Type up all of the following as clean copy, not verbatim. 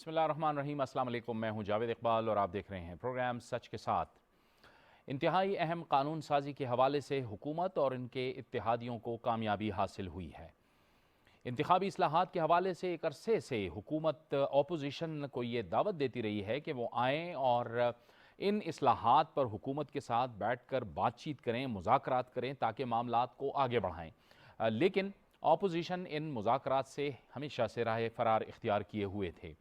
بسم اللہ الرحمن الرحیم۔ السلام علیکم، میں ہوں جاوید اقبال اور آپ دیکھ رہے ہیں پروگرام سچ کے ساتھ۔ انتہائی اہم قانون سازی کے حوالے سے حکومت اور ان کے اتحادیوں کو کامیابی حاصل ہوئی ہے۔ انتخابی اصلاحات کے حوالے سے ایک عرصے سے حکومت اپوزیشن کو یہ دعوت دیتی رہی ہے کہ وہ آئیں اور ان اصلاحات پر حکومت کے ساتھ بیٹھ کر بات چیت کریں، مذاکرات کریں تاکہ معاملات کو آگے بڑھائیں، لیکن اپوزیشن ان مذاکرات سے ہمیشہ سے راہ فرار اختیار کیے ہوئے تھے۔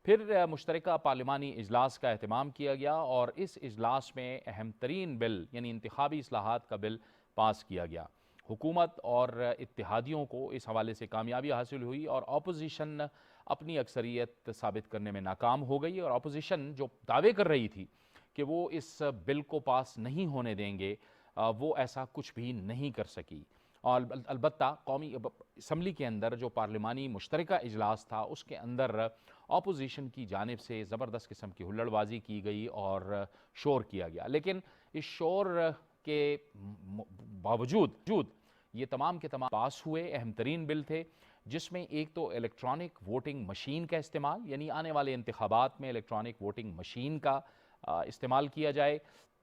پھر مشترکہ پارلیمانی اجلاس کا اہتمام کیا گیا اور اس اجلاس میں اہم ترین بل یعنی انتخابی اصلاحات کا بل پاس کیا گیا۔ حکومت اور اتحادیوں کو اس حوالے سے کامیابی حاصل ہوئی اور اپوزیشن اپنی اکثریت ثابت کرنے میں ناکام ہو گئی، اور اپوزیشن جو دعوے کر رہی تھی کہ وہ اس بل کو پاس نہیں ہونے دیں گے، وہ ایسا کچھ بھی نہیں کر سکی۔ اور البتہ قومی اسمبلی کے اندر جو پارلیمانی مشترکہ اجلاس تھا اس کے اندر اپوزیشن کی جانب سے زبردست قسم کی ہلڑ بازی کی گئی اور شور کیا گیا، لیکن اس شور کے باوجود یہ تمام کے تمام پاس ہوئے۔ اہم ترین بل تھے جس میں ایک تو الیکٹرانک ووٹنگ مشین کا استعمال، یعنی آنے والے انتخابات میں الیکٹرانک ووٹنگ مشین کا استعمال کیا جائے،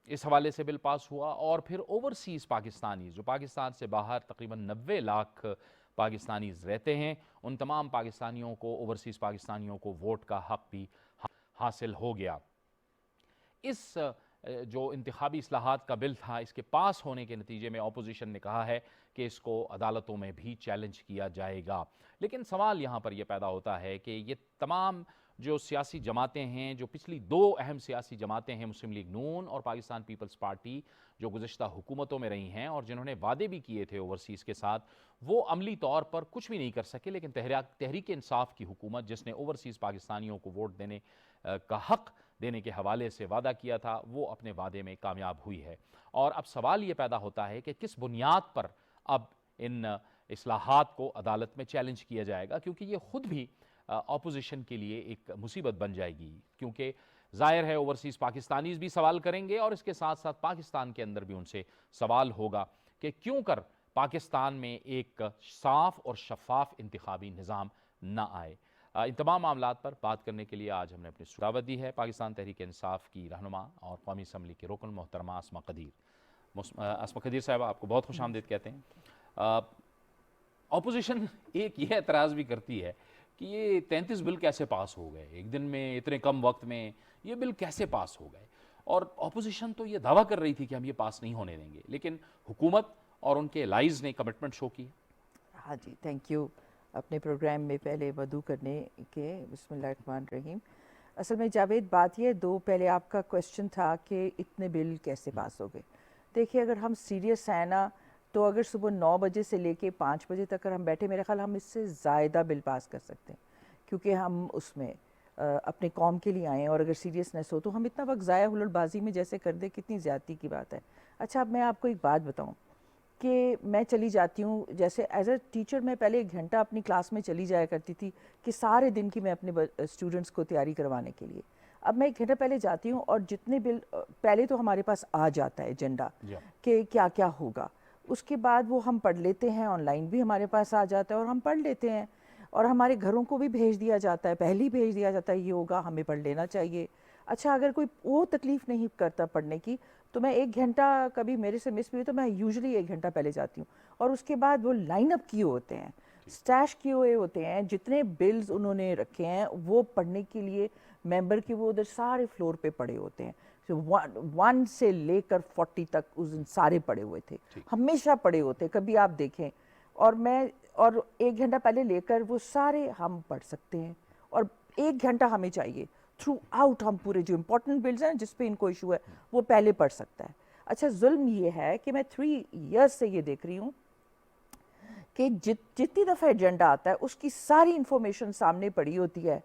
اس حوالے سے بل پاس ہوا، اور پھر اوورسیز پاکستانی جو پاکستان سے باہر تقریباً 90 لاکھ پاکستانیز رہتے ہیں، ان تمام پاکستانیوں کو، اوورسیز پاکستانیوں کو ووٹ کا حق بھی حاصل ہو گیا۔ اس جو انتخابی اصلاحات کا بل تھا، اس کے پاس ہونے کے نتیجے میں اپوزیشن نے کہا ہے کہ اس کو عدالتوں میں بھی چیلنج کیا جائے گا، لیکن سوال یہاں پر یہ پیدا ہوتا ہے کہ یہ تمام جو سیاسی جماعتیں ہیں، جو پچھلی دو اہم سیاسی جماعتیں ہیں، مسلم لیگ نون اور پاکستان پیپلز پارٹی، جو گزشتہ حکومتوں میں رہی ہیں اور جنہوں نے وعدے بھی کیے تھے اوورسیز کے ساتھ، وہ عملی طور پر کچھ بھی نہیں کر سکے، لیکن تحریک انصاف کی حکومت جس نے اوورسیز پاکستانیوں کو ووٹ دینے کا حق دینے کے حوالے سے وعدہ کیا تھا، وہ اپنے وعدے میں کامیاب ہوئی ہے۔ اور اب سوال یہ پیدا ہوتا ہے کہ کس بنیاد پر اب ان اصلاحات کو عدالت میں چیلنج کیا جائے گا، کیونکہ یہ خود بھی اپوزیشن کے لیے ایک مصیبت بن جائے گی، کیونکہ ظاہر ہے اوورسیز پاکستانیز بھی سوال کریں گے اور اس کے ساتھ ساتھ پاکستان کے اندر بھی ان سے سوال ہوگا کہ کیوں کر پاکستان میں ایک صاف اور شفاف انتخابی نظام نہ آئے۔ ان تمام معاملات پر بات کرنے کے لیے آج ہم نے اپنی دعوت دی ہے پاکستان تحریک انصاف کی رہنما اور قومی اسمبلی کے رکن محترمہ اسما قدیر۔ اسما قدیر صاحبہ، آپ کو بہت خوش آمدید کہتے ہیں۔ اپوزیشن ایک یہ اعتراض بھی کرتی ہے کہ یہ 33 بل کیسے پاس ہو گئے، ایک دن میں اتنے کم وقت میں یہ بل کیسے پاس ہو گئے، اور اپوزیشن تو یہ دعویٰ کر رہی تھی کہ ہم یہ پاس نہیں ہونے دیں گے، لیکن حکومت اور ان کے الائز نے کمٹمنٹ شو کی۔ ہاں جی، تھینک یو اپنے پروگرام میں پہلے ودعو کرنے کے۔ بسم اللہ الرحمن الرحیم۔ اصل میں جاوید بات یہ پہلے آپ کا کویسچن تھا کہ اتنے بل کیسے پاس ہو گئے۔ دیکھیے، اگر ہم سیریس ہیں نا تو اگر صبح 9 بجے سے لے کے 5 بجے تک اگر ہم بیٹھے، میرے خیال ہم اس سے زائدہ بل پاس کر سکتے ہیں، کیونکہ ہم اس میں اپنے قوم کے لیے آئیں، اور اگر سیریسنس ہو تو ہم اتنا وقت ضائع ہلڑ بازی میں جیسے کر دیں، کتنی زیادتی کی بات ہے۔ اچھا، اب میں آپ کو ایک بات بتاؤں کہ میں چلی جاتی ہوں، جیسے ایز اے ٹیچر میں پہلے 1 گھنٹہ اپنی کلاس میں چلی جایا کرتی تھی کہ سارے دن کی میں اپنے اسٹوڈنٹس کو تیاری کروانے کے لیے۔ اب میں 1 گھنٹہ پہلے جاتی ہوں اور جتنے بل پہلے تو ہمارے پاس آ جاتا ہے ایجنڈا کہ کیا کیا ہوگا، اس کے بعد وہ ہم پڑھ لیتے ہیں، آن لائن بھی ہمارے پاس آ جاتا ہے اور ہم پڑھ لیتے ہیں، اور ہمارے گھروں کو بھی بھیج دیا جاتا ہے، پہلے ہی بھیج دیا جاتا ہے یہ ہوگا، ہمیں پڑھ لینا چاہیے۔ اچھا، اگر کوئی وہ تکلیف نہیں کرتا پڑھنے کی تو میں 1 گھنٹہ کبھی میرے سے مس بھی ہوئی تو میں یوزلی 1 گھنٹہ پہلے جاتی ہوں، اور اس کے بعد وہ لائن اپ کیے ہوتے ہیں، سٹیش کیے ہوئے ہوتے ہیں، جتنے بلز انہوں نے رکھے ہیں وہ پڑھنے کے لیے ممبر کے وہ ادھر سارے فلور پہ پڑے ہوتے ہیں، 1 سے لے کر 40 تک اس دن سارے پڑے ہوئے تھے، ہمیشہ پڑے ہوتے، کبھی آپ دیکھیں، اور 1 گھنٹہ پہلے لے کر وہ سارے ہم پڑھ سکتے ہیں، اور 1 گھنٹہ ہمیں چاہیے تھرو آؤٹ، ہم پورے جو امپورٹنٹ بلز ہیں جس پہ ان کو ایشو ہے وہ پہلے پڑھ سکتا ہے۔ اچھا، ظلم یہ ہے کہ میں 3 ایئرز سے یہ دیکھ رہی ہوں کہ جتنی دفعہ ایجنڈا آتا ہے اس کی ساری انفارمیشن سامنے پڑی ہوتی ہے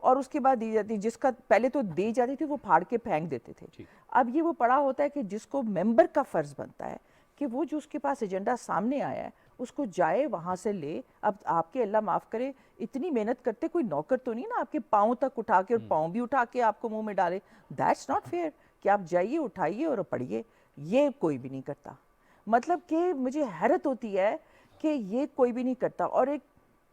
اور اس کے بعد دی جاتی ہے، جس کا پہلے تو دی جاتی تھی وہ پھاڑ کے پھینک دیتے تھے، اب یہ وہ پڑا ہوتا ہے کہ جس کو ممبر کا فرض بنتا ہے کہ وہ جو اس کے پاس ایجنڈا سامنے آیا ہے اس کو جائے وہاں سے لے۔ اب آپ کے اللہ معاف کرے، اتنی محنت کرتے کوئی نوکر تو نہیں نا آپ کے پاؤں تک اٹھا کے، اور پاؤں بھی اٹھا کے آپ کو منہ میں ڈالے، دیٹس ناٹ فیئر کہ آپ جائیے، اٹھائیے اور پڑھیے، یہ کوئی بھی نہیں کرتا۔ مطلب کہ مجھے حیرت ہوتی ہے کہ یہ کوئی بھی نہیں کرتا۔ اور ایک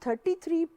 33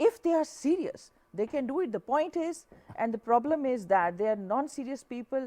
If they are serious, they can do it. The point is, and the problem is that they are non-serious people.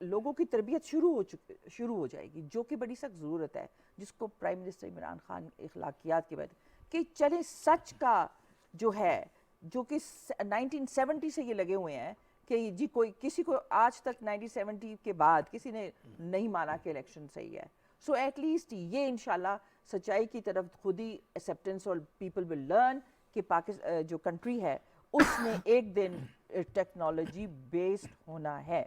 لوگوں کی تربیت شروع ہو جائے گی، جو کہ بڑی سخت ضرورت ہے، جس کو پرائم منسٹر عمران خان اخلاقیات کی بات کہ چلیں سچ کا جو ہے، جو کہ 1970 سے یہ لگے ہوئے ہیں کہ جی کوئی کسی کو آج تک 1970 کے بعد کسی نے نہیں مانا کہ الیکشن صحیح ہے. سو ایٹ لیسٹ یہ انشاءاللہ سچائی کی طرف خود ہی ایکسیپٹنس اور پیپل ول لرن کہ پاکستان جو کنٹری ہے اس نے ایک دن ٹیکنالوجی بیسڈ ہونا ہے.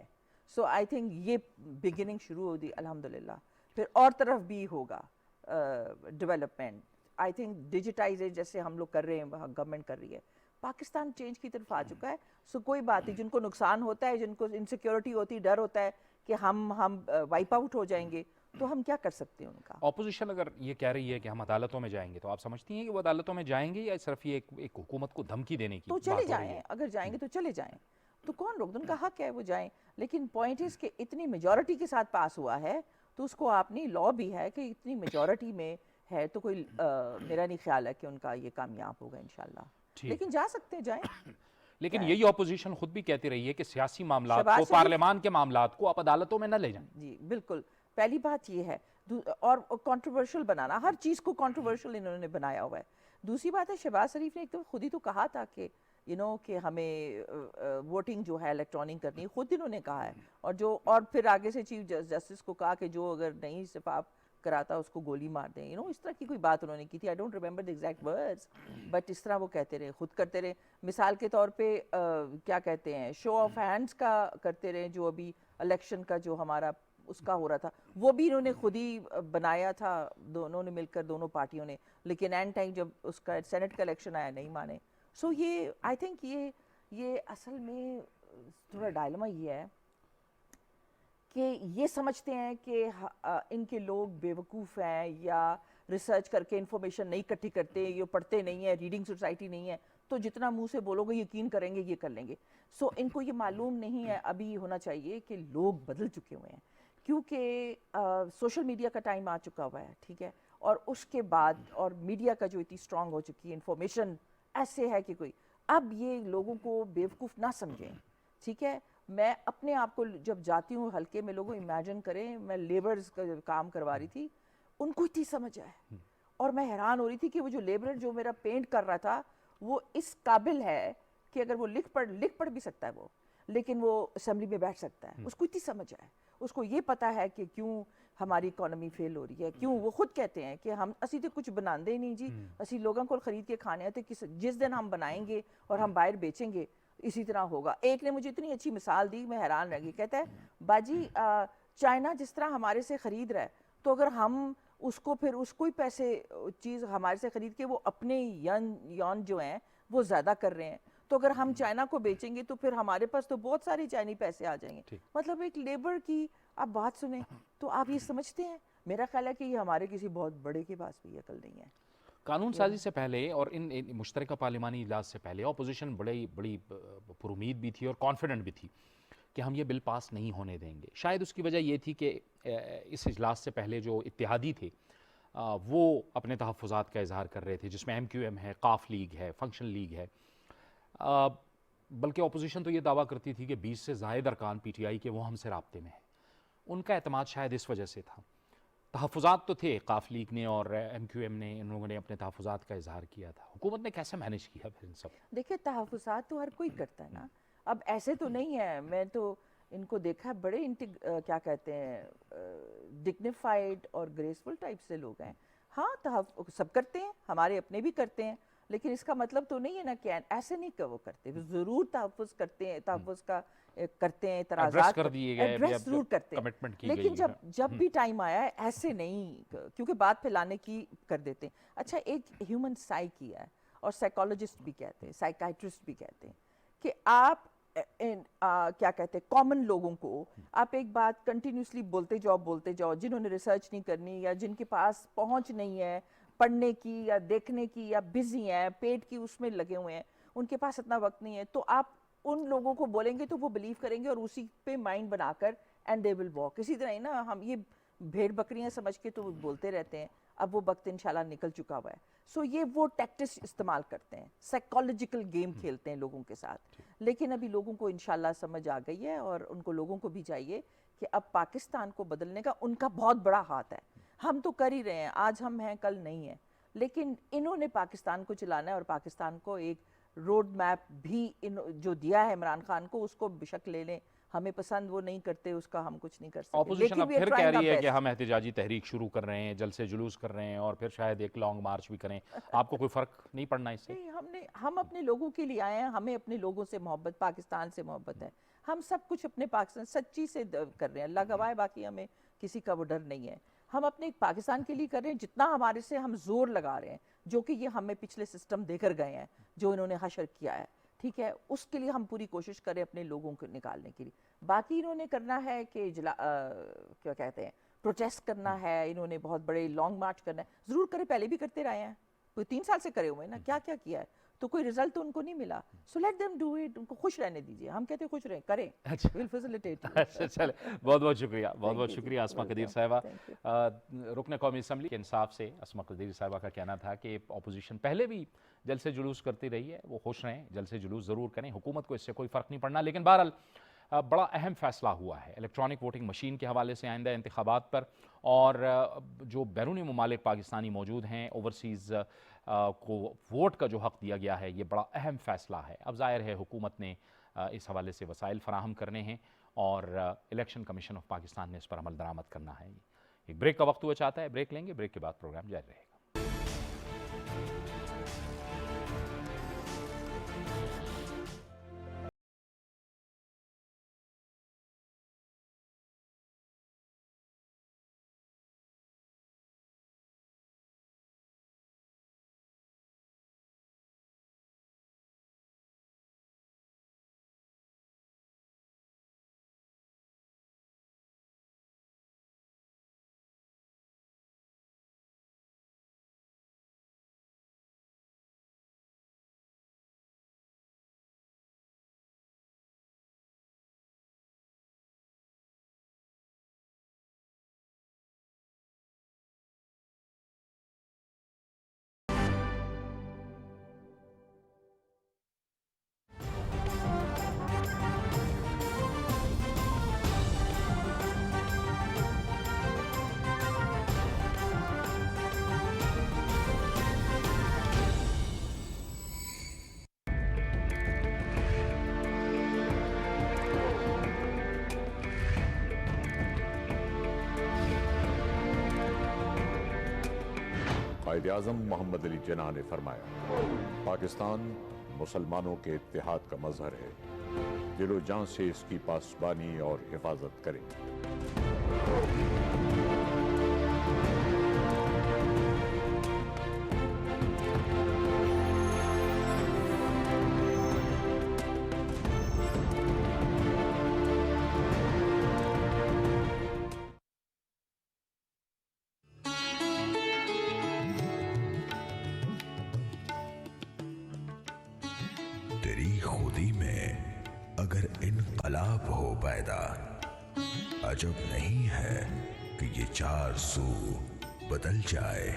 سو آئی تھنک یہ بگننگ شروع ہوگی الحمدللہ. پھر اور طرف بھی ہوگا ڈیولپمنٹ. آئی تھنک ڈیجیٹائزیشن جیسے ہم لوگ کر رہے ہیں، گورنمنٹ کر رہی ہے، پاکستان چینج کی طرف آ چکا ہے. سو کوئی بات نہیں، جن کو نقصان ہوتا ہے، جن کو انسیکیورٹی ہوتی ہے، ڈر ہوتا ہے کہ ہم وائپ آؤٹ ہو جائیں گے، تو ہم کیا کر سکتے ہیں ان کا. اپوزیشن اگر یہ کہہ رہی ہے کہ ہم عدالتوں میں جائیں گے، تو آپ سمجھتی ہیں کہ وہ عدالتوں میں جائیں گے یا صرف یہ ایک حکومت کو دھمکی دینے کی تو بات چلے ہو رہی جائیں، ہے؟ اگر جائیں گے تو چلے جائیں، تو کون روک دے، ان کا حق ہے وہ جائیں. لیکن پوائنٹ اس کہ اتنی میجورٹی کے ساتھ پاس ہوا ہے تو اس کو اپنی لا بھی ہے کہ اتنی میجورٹی میں ہے تو کوئی میرا نہیں خیال ہے کہ ان کا یہ کامیاب ہوگا انشاءاللہ. لیکن جا سکتے ہیں، جائیں. لیکن یہی اپوزیشن خود بھی کہتی رہی ہے کہ سیاسی معاملات کو، شہباز شریف، پارلیمان کے معاملات کو آپ عدالتوں میں نہ لے جائیں. جی بالکل، پہلی بات یہ ہے. اور کنٹروورشل بنانا، ہر چیز کو کنٹروورشل انہوں نے بنایا ہوا ہے. دوسری بات ہے شہباز شریف نے ایک تو خود ہی تو کہا تھا کہ کہ ہمیں ووٹنگ جو ہے الیکٹرانک کرنی ہے، خود انہوں نے کہا ہے. اور پھر آگے سے چیف جسٹس کو کہا کہ جو اگر نہیں شفاف کراتا اس کو گولی مار دیں. اس طرح کی کوئی بات انہوں نے کی تھی. I don't remember the exact words, but اس طرح وہ کہتے رہے، خود کرتے رہے. مثال کے طور پہ کیا کہتے ہیں، شو آف ہینڈز کا کرتے رہے، جو ابھی الیکشن کا جو ہمارا اس کا ہو رہا تھا، وہ بھی انہوں نے خود ہی بنایا تھا، دونوں نے مل کر، دونوں پارٹیوں نے. لیکن اینڈ ٹائم جب اس کا سینٹ کا الیکشن آیا نہیں مانے. سو یہ آئی تھنک یہ اصل میں تھوڑا ڈائلما یہ ہے کہ یہ سمجھتے ہیں کہ ان کے لوگ بیوقوف ہیں یا ریسرچ کر کے انفارمیشن نہیں اکٹھی کرتے، یہ پڑھتے نہیں ہیں، ریڈنگ سوسائٹی نہیں ہے، تو جتنا منہ سے بولو گے یقین کریں گے، یہ کر لیں گے. سو ان کو یہ معلوم نہیں ہے، ابھی ہونا چاہیے کہ لوگ بدل چکے ہوئے ہیں، کیونکہ سوشل میڈیا کا ٹائم آ چکا ہوا ہے، ٹھیک ہے. اور اس کے بعد اور میڈیا کا جو اتنی اسٹرانگ ہو چکی ہے، انفارمیشن ایسے ہے کہ کوئی اب یہ لوگوں کو بیوقوف نہ سمجھیں، ٹھیک ہے. میں اپنے آپ کو جب جاتی ہوں حلقے میں، لوگوں امیجن کریں میں لیبرز کا کام کروا رہی تھی، ان کو اتنی سمجھ ہے اور میں حیران ہو رہی تھی کہ وہ جو لیبرر جو میرا پینٹ کر رہا تھا وہ اس قابل ہے کہ اگر وہ لکھ پڑھ بھی سکتا ہے وہ، لیکن وہ اسمبلی میں بیٹھ سکتا ہے. اس کو اتنی سمجھ ہے، اس کو یہ پتا ہے کہ کیوں ہماری اکانومی فیل ہو رہی ہے، کیوں. وہ خود کہتے ہیں کہ ہم اسی تو کچھ بناندے ہی نہیں جی، اسی لوگوں کو خرید کے کھانے ہیں، تو جس دن ہم بنائیں گے اور ہم باہر بیچیں گے اسی طرح ہوگا. ایک نے مجھے اتنی اچھی مثال دی، میں حیران رہ گئی. کہتا ہے باجی چائنا جس طرح ہمارے سے خرید رہا ہے، تو اگر ہم اس کو پھر اس کو ہی پیسے چیز ہمارے سے خرید کے وہ اپنے یون جو ہیں وہ زیادہ کر رہے ہیں، تو اگر ہم چائنا کو بیچیں گے تو پھر ہمارے پاس تو بہت سارے چائنی پیسے آ جائیں گے. مطلب ایک لیبر کی آپ بات سنیں تو آپ یہ سمجھتے ہیں. میرا خیال ہے کہ یہ ہمارے کسی بہت بڑے کے پاس بھی عقل نہیں ہے. قانون سازی سے پہلے اور ان مشترکہ پارلیمانی اجلاس سے پہلے اپوزیشن بڑی پر امید بھی تھی اور کانفیڈنٹ بھی تھی کہ ہم یہ بل پاس نہیں ہونے دیں گے. شاید اس کی وجہ یہ تھی کہ اس اجلاس سے پہلے جو اتحادی تھے وہ اپنے تحفظات کا اظہار کر رہے تھے، جس میں ایم کیو ایم ہے، قاف لیگ ہے، فنکشن لیگ ہے. بلکہ اپوزیشن تو یہ دعویٰ کرتی تھی کہ 20 سے زائد ارکان پی ٹی آئی کے وہ ہم سے رابطے میں ہیں. ان کا اعتماد شاید اس وجہ سے تھا. تحفظات تو تھے، قاف لیگ نے اور ایم کیو ایم نے، ان لوگوں نے اپنے تحفظات کا اظہار کیا تھا. حکومت نے کیسے مینیج کیا پھر ان سب؟ دیکھیں تحفظات تو ہر کوئی کرتا ہے نا. اب ایسے تو نہیں ہے، میں تو ان کو دیکھا بڑے کیا کہتے ہیں ڈگنیفائڈ اور گریسفل ٹائپ سے لوگ ہیں. ہاں سب کرتے ہیں، ہمارے اپنے بھی کرتے ہیں، لیکن اس کا مطلب تو نہیں ہے نا کہ ایسے نہیں کہ وہ کرتے. ضرور تحفظ کرتے ہیں، تحفظ کا کرتے ہیں، اعتراضات ایڈریس ضرور کرتے ہیں، لیکن جب بھی ٹائم آیا ہے ایسے نہیں، کیونکہ بات پھیلانے کی کر دیتے ہیں. اچھا ایک ہیومن سائیکی ہے اور سائیکالوجسٹ بھی کہتے ہیں، سائیکائٹرسٹ بھی کہتے ہیں کہ آپ کیا کہتے ہیں کامن لوگوں کو آپ ایک بات کنٹینیوسلی بولتے جاؤ، جنہوں نے ریسرچ نہیں کرنی یا جن کے پاس پہنچ نہیں ہے پڑھنے کی یا دیکھنے کی یا بزی ہیں، پیٹ کی اس میں لگے ہوئے ہیں، ان کے پاس اتنا وقت نہیں ہے، تو آپ ان لوگوں کو بولیں گے تو وہ بلیو کریں گے اور اسی پہ مائنڈ بنا کر اینڈ دے ول واک. اسی طرح ہی نا ہم یہ بھیڑ بکریاں سمجھ کے تو بولتے رہتے ہیں. اب وہ وقت انشاءاللہ نکل چکا ہوا ہے. سو یہ وہ ٹیکٹس استعمال کرتے ہیں، سائیکالوجیکل گیم کھیلتے ہیں لوگوں کے ساتھ. لیکن ابھی لوگوں کو انشاءاللہ سمجھ آ گئی ہے اور ان کو لوگوں کو بھی چاہیے کہ اب پاکستان کو بدلنے کا ان کا بہت بڑا ہاتھ ہے. ہم تو کر ہی رہے ہیں, آج ہم ہیں کل نہیں ہیں, لیکن انہوں نے پاکستان کو چلانا ہے, اور پاکستان کو ایک روڈ میپ بھی جو دیا ہے عمران خان کو, اس کو بشک لے لیں. ہمیں پسند وہ نہیں کرتے, اس کا ہم کچھ نہیں کر سکتے. اپوزیشن اب پھر کہہ رہی ہے کہ ہم احتجاجی تحریک شروع کر رہے ہیں, جلسے جلوس کر رہے ہیں, اور پھر شاید ایک لانگ مارچ بھی کریں. آپ کو کوئی فرق نہیں پڑنا اس سے؟ نہیں, ہم اپنے لوگوں کے لیے آئے ہیں, ہمیں اپنے لوگوں سے محبت, پاکستان سے محبت ہے. ہم سب کچھ اپنے پاکستان سچی سے کر رہے ہیں, اللہ گواہ ہے, باقی ہمیں کسی کا وہ ڈر نہیں ہے. ہم اپنے پاکستان کے لیے کر رہے ہیں, جتنا ہمارے سے ہم زور لگا رہے ہیں, جو کہ یہ ہمیں پچھلے سسٹم دے کر گئے ہیں, جو انہوں نے حشر کیا ہے, ٹھیک ہے, اس کے لیے ہم پوری کوشش کریں اپنے لوگوں کو نکالنے کے لیے. باقی انہوں نے کرنا ہے کہ کیا کہتے ہیں, پروٹیسٹ کرنا ہے, انہوں نے بہت بڑے لانگ مارچ کرنا ہے, ضرور کرے, پہلے بھی کرتے رہے ہیں, کوئی 3 سال سے کرے ہوئے ہیں نا, کیا کیا کیا ہے, تو کوئی رزلٹ تو ان کو نہیں ملا. So let them do it, ان کو خوش رہنے دیجیے. ہم کہتے ہیں خوش رہیں, کریں, ویل فیسیلیٹیٹ. اچھا, چلے, بہت بہت شکریہ, بہت بہت شکریہ اسما قدیر صاحبہ. رکن قومی اسمبلی کے انصاف سے اسما قدیر صاحبہ کا کہنا تھا کہ اپوزیشن پہلے بھی جلسے جلوس کرتی رہی ہے, وہ خوش رہیں, جلسے جلوس ضرور کریں, حکومت کو اس سے کوئی فرق نہیں پڑنا. لیکن بہرحال بڑا اہم فیصلہ ہوا ہے الیکٹرانک ووٹنگ مشین کے حوالے سے آئندہ انتخابات پر, اور جو بیرونی ممالک پاکستانی موجود ہیں, اوورسیز کو ووٹ کا جو حق دیا گیا ہے, یہ بڑا اہم فیصلہ ہے. اب ظاہر ہے حکومت نے اس حوالے سے وسائل فراہم کرنے ہیں, اور الیکشن کمیشن آف پاکستان نے اس پر عمل درآمد کرنا ہے. ایک بریک کا وقت ہوا چاہتا ہے, بریک لیں گے, بریک کے بعد پروگرام جاری رہے گا. قائد-ے-اعظم محمد علی جناح نے فرمایا, پاکستان مسلمانوں کے اتحاد کا مظہر ہے, دل و جان سے اس کی پاسبانی اور حفاظت کریں. تیری خودی میں اگر انقلاب ہو پیدا, عجب نہیں ہے کہ یہ 4 سو بدل جائے.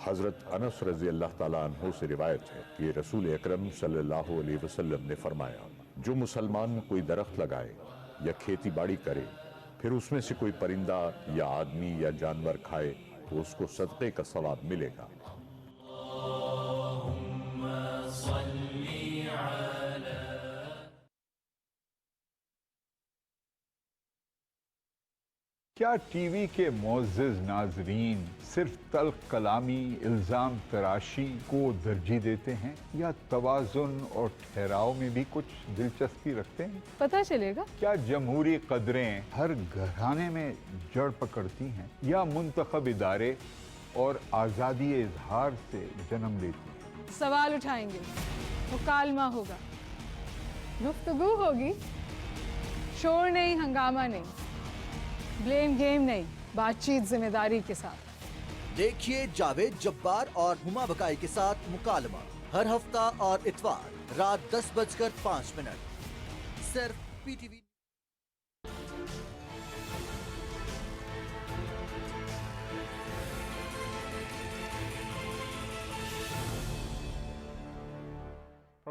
حضرت انس رضی اللہ تعالیٰ عنہ سے روایت ہے کہ رسول اکرم صلی اللہ علیہ وسلم نے فرمایا, جو مسلمان کوئی درخت لگائے یا کھیتی باڑی کرے, پھر اس میں سے کوئی پرندہ یا آدمی یا جانور کھائے تو اس کو صدقے کا ثواب ملے گا. کیا ٹی وی کے معزز ناظرین صرف تلخ کلامی, الزام تراشی کو ترجیح دیتے ہیں, یا توازن اور ٹھہراؤ میں بھی کچھ دلچسپی رکھتے ہیں؟ پتہ چلے گا. کیا جمہوری قدریں ہر گھرانے میں جڑ پکڑتی ہیں, یا منتخب ادارے اور آزادی اظہار سے جنم لیتی ہیں؟ سوال اٹھائیں گے, مکالمہ ہوگا, گفتگو ہوگی, شور نہیں, ہنگامہ نہیں, بلیم گیم نہیں, بات چیت ذمہ داری کے ساتھ. دیکھیے جاوید جبار اور ہما بقائی کے ساتھ مکالمہ ہر ہفتہ اور اتوار رات 10:05 صرف PTV.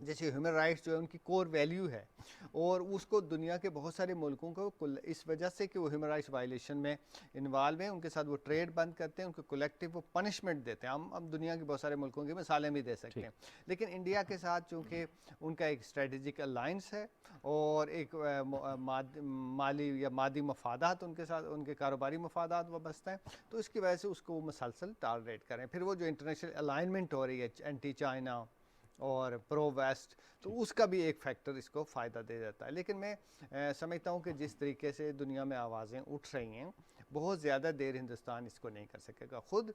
جیسے ہیومن رائٹس جو ہے ان کی کور ویلیو ہے، اور اس کو دنیا کے بہت سارے ملکوں کو اس وجہ سے کہ وہ ہیومن رائٹس وائلیشن میں انوالو ہیں، ان کے ساتھ وہ ٹریڈ بند کرتے ہیں، ان کو کولیکٹیو وہ پنشمنٹ دیتے ہیں. ہم دنیا کے بہت سارے ملکوں کی مثالیں بھی دے سکتے ہیں، لیکن انڈیا کے ساتھ چونکہ ان کا ایک اسٹریٹجک الائنس ہے اور ایک مالی یا مادی مفادات ان کے ساتھ، ان کے کاروباری مفادات وابستہ ہیں، تو اس کی وجہ سے اس کو وہ مسلسل ٹالریٹ کریں. پھر وہ جو انٹرنیشنل الائنمنٹ ہو رہی ہے اینٹی چائنا اور پرو ویسٹ، تو اس کا بھی ایک فیکٹر اس کو فائدہ دے جاتا ہے. لیکن میں سمجھتا ہوں کہ جس طریقے سے دنیا میں آوازیں اٹھ رہی ہیں، بہت زیادہ دیر ہندوستان اس کو نہیں کر سکے گا، خود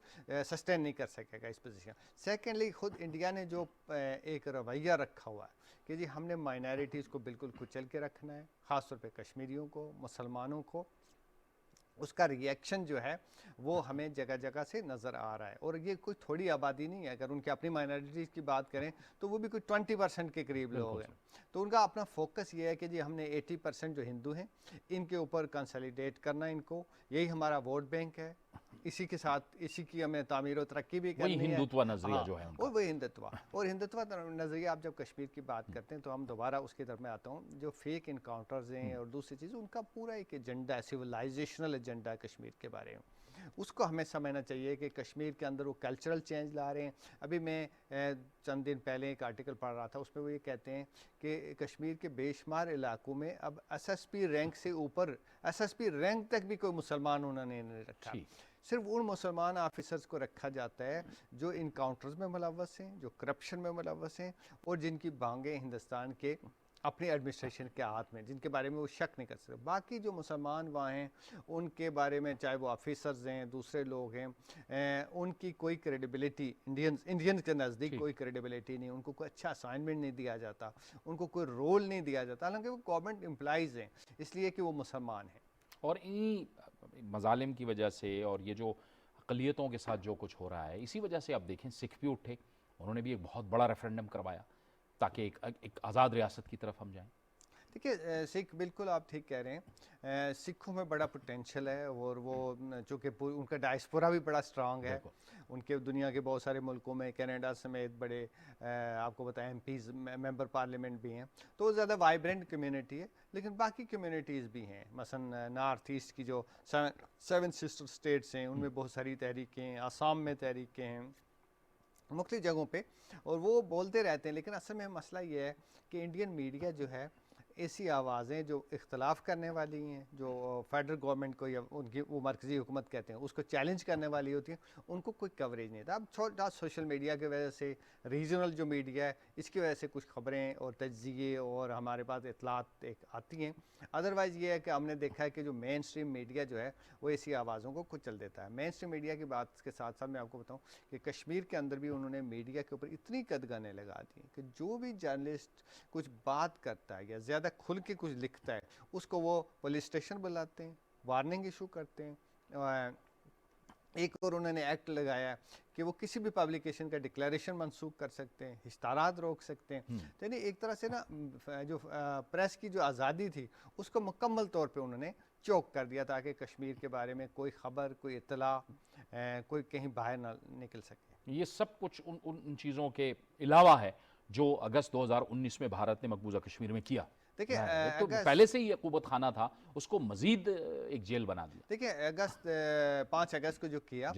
سسٹین نہیں کر سکے گا اس پوزیشن. سیکنڈلی خود انڈیا نے جو ایک رویہ رکھا ہوا ہے کہ جی ہم نے مائنارٹیز کو بالکل کچل کے رکھنا ہے، خاص طور پہ کشمیریوں کو، مسلمانوں کو، اس کا ری ایکشن جو ہے وہ ہمیں جگہ جگہ سے نظر آ رہا ہے. اور یہ کوئی تھوڑی آبادی نہیں ہے، اگر ان کے اپنی مائنارٹیز کی بات کریں تو وہ بھی کوئی 20% کے قریب لوگ ہیں. تو ان کا اپنا فوکس یہ ہے کہ جی ہم نے 80% جو ہندو ہیں ان کے اوپر کنسالیڈیٹ کرنا، ان کو یہی ہمارا ووٹ بینک ہے، اسی کے ساتھ اسی کی ہمیں تعمیر و ترقی بھی کرنی ہے. وہی ہندوتوا نظریہ جو ہے ان کا. اور وہی ہندوتوا اور ہندوتوا نظریہ. آپ جب کشمیر کی بات کرتے ہیں تو ہم دوبارہ اس کی طرف میں آتا ہوں. جو فیک انکاؤنٹرز ہیں اور دوسری چیزیں، ان کا پورا ایک ایجنڈا ہے، سویلائزیشنل ایجنڈا ہے کشمیر کے بارے میں. اس کو ہمیں سمجھنا چاہیے کہ کشمیر کے اندر وہ کلچرل چینج لا رہے ہیں. ابھی میں چند دن پہلے ایک آرٹیکل پڑھ رہا تھا، اس میں وہ یہ کہتے ہیں کہ کشمیر کے بے شمار علاقوں میں اب ایس ایس پی رینک سے اوپر، ایس ایس پی رینک تک بھی کوئی مسلمان انہوں نے نہیں رکھا. صرف ان مسلمان آفیسرز کو رکھا جاتا ہے جو انکاؤنٹرز میں ملوث ہیں، جو کرپشن میں ملوث ہیں، اور جن کی بانگیں ہندوستان کے اپنی ایڈمنسٹریشن کے ہاتھ میں، جن کے بارے میں وہ شک نہیں کر سکتے. باقی جو مسلمان وہاں ہیں ان کے بارے میں، چاہے وہ آفیسرز ہیں، دوسرے لوگ ہیں، ان کی کوئی کریڈیبلٹی انڈینز کے نزدیک کوئی کریڈیبلٹی نہیں. ان کو کوئی اچھا اسائنمنٹ نہیں دیا جاتا، ان کو کوئی رول نہیں دیا جاتا، حالانکہ وہ گورنمنٹ امپلائیز ہیں، اس لیے کہ وہ مسلمان ہیں. اور انہی مظالم کی وجہ سے اور یہ جو اقلیتوں کے ساتھ جو کچھ ہو رہا ہے، اسی وجہ سے آپ دیکھیں سکھ بھی اٹھے، انہوں نے بھی ایک بہت بڑا ریفرنڈم کروایا تاکہ ایک آزاد ریاست کی طرف ہم جائیں. دیکھیے سکھ بالکل آپ ٹھیک کہہ رہے ہیں، سکھوں میں بڑا پوٹینشل ہے، اور وہ چونکہ ان کا ڈائسپورا بھی بڑا سٹرانگ ہے. ان کے دنیا کے بہت سارے ملکوں میں، کینیڈا سمیت بڑے آپ کو بتائیں MPs ممبر پارلیمنٹ بھی ہیں، تو وہ زیادہ وائبرنٹ کمیونٹی ہے. لیکن باقی کمیونٹیز بھی ہیں، مثلا نارتھ ایسٹ کی جو 7 سسٹر اسٹیٹس ہیں ان میں بہت ساری تحریکیں ہیں، آسام میں تحریکیں ہیں، مختلف جگہوں پہ، اور وہ بولتے رہتے ہیں. لیکن اصل میں مسئلہ یہ ہے کہ انڈین میڈیا جو ہے ایسی آوازیں جو اختلاف کرنے والی ہیں، جو فیڈرل گورنمنٹ کو یا ان کی وہ مرکزی حکومت کہتے ہیں اس کو چیلنج کرنے والی ہوتی ہیں، ان کو کوئی کوریج نہیں تھا. اب چھوٹا سوشل میڈیا کی وجہ سے، ریجنل جو میڈیا ہے اس کی وجہ سے کچھ خبریں اور تجزیے اور ہمارے پاس اطلاعات ایک آتی ہیں. ادروائز یہ ہے کہ ہم نے دیکھا ہے کہ جو مین اسٹریم میڈیا جو ہے وہ ایسی آوازوں کو کچل دیتا ہے. مین اسٹریم میڈیا کی بات کے ساتھ ساتھ میں آپ کو بتاؤں کہ کشمیر کے اندر بھی انہوں نے میڈیا کے اوپر اتنی قدغنیں لگا دی کہ جو بھی جرنلسٹ کچھ بات کرتا ہے یا زیادہ کھل کے کچھ لکھتا ہے اس کو وہ پولیس اسٹیشن بلاتے ہیں، وارننگ ایشو کرتے ہیں. ایک اور انہوں نے ایکٹ لگایا کہ وہ کسی بھی پبلیکیشن کا ڈکلیریشن منسوخ کر سکتے ہیں، اشتہارات روک سکتے ہیں. یعنی ایک طرح سے نا جو پریس کی جو آزادی تھی اس کو مکمل طور پہ انہوں نے چوک کر دیا تاکہ کشمیر کے بارے میں کوئی خبر، کوئی اطلاع کوئی کہیں باہر نہ نکل سکے. یہ سب کچھ ان چیزوں کے علاوہ ہے جو اگست 2019 میں بھارت نے مقبوضہ کشمیر میں کیا. دیکھیں تو پہلے سے ہی یہ قوت خانہ تھا، اس کو مزید ایک جیل بنا دیا. دیکھیں 5 اگست کو جو کیا